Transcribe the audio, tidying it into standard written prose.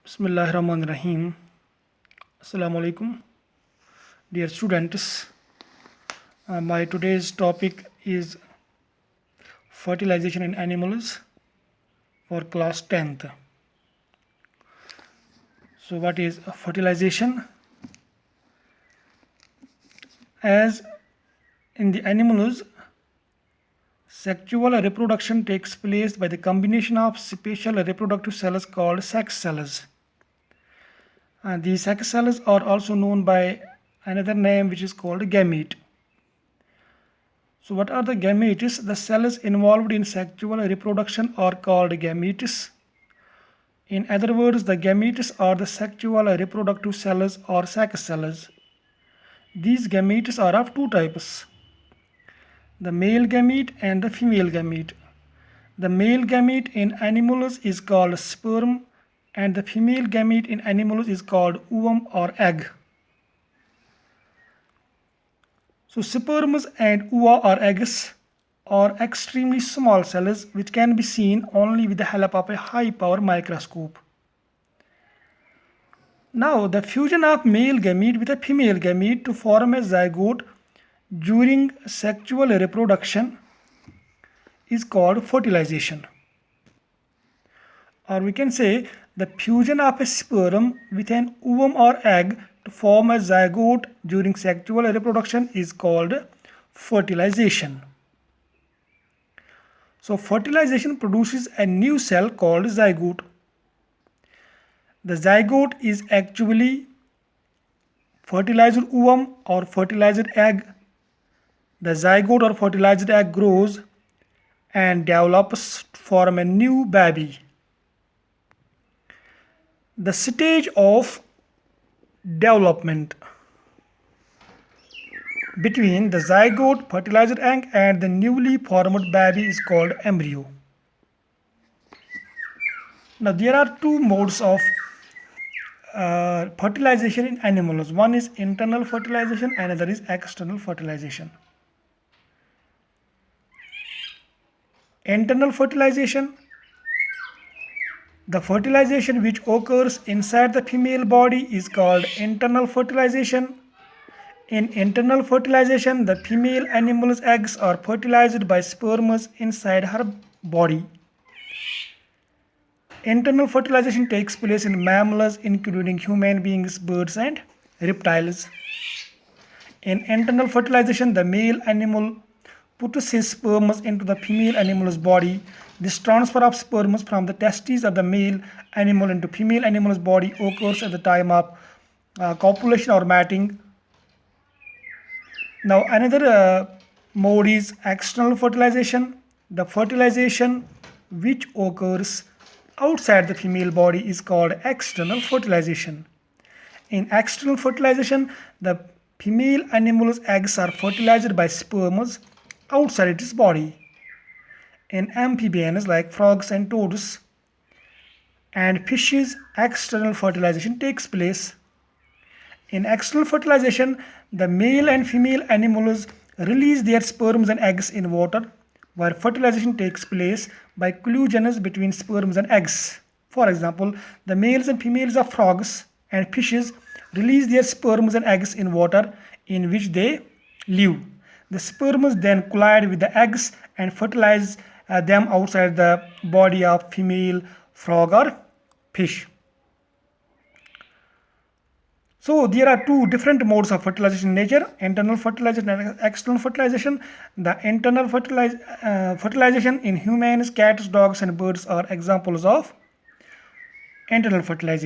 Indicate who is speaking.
Speaker 1: Bismillahirrahmanirrahim. Assalamu alaikum, dear students. My today's topic is fertilization in animals for class 10th. So, what is fertilization? As in the animals, sexual reproduction takes place by the combination of special reproductive cells called sex cells. These sex cells are also known by another name which is called gamete. So what are the gametes? The cells involved in sexual reproduction are called gametes. In other words, the gametes are the sexual reproductive cells or sex cells. These gametes are of two types, the male gamete and the female gamete. The male gamete in animals is called sperm and the female gamete in animals is called ovum or egg. So sperms and ova or eggs are extremely small cells which can be seen only with the help of a high power microscope. Now the fusion of male gamete with a female gamete to form a zygote during sexual reproduction is called fertilization. Or we can say the fusion of a sperm with an ovum or egg to form a zygote during sexual reproduction is called fertilization. So fertilization produces a new cell called zygote. The zygote is actually fertilized ovum or fertilized egg. The zygote or fertilized egg grows and develops to form a new baby. The stage of development between the zygote, fertilized egg and the newly formed baby is called embryo. Now there are two modes of fertilization in animals. One is internal fertilization, another is external fertilization. Internal fertilization, the fertilization which occurs inside the female body is called internal fertilization. In internal fertilization, the female animal's eggs are fertilized by sperms inside her body. Internal fertilization takes place in mammals including human beings, birds and reptiles. In internal fertilization, the male animal puts his sperms into the female animal's body. This transfer of sperms from the testes of the male animal into female animal's body occurs at the time of copulation or mating. Now another mode is external fertilization. The fertilization which occurs outside the female body is called external fertilization. In external fertilization, the female animal's eggs are fertilized by sperms outside its body. In amphibians like frogs and toads and fishes, external fertilization takes place. In external fertilization, the male and female animals release their sperms and eggs in water, where fertilization takes place by collisions between sperms and eggs. For example, the males and females of frogs and fishes release their sperms and eggs in water in which they live. The sperms then collide with the eggs and fertilize them outside the body of female frog or fish. So there are two different modes of fertilization in nature, internal fertilization and external fertilization. The internal fertilization in humans, cats, dogs and birds are examples of internal fertilization.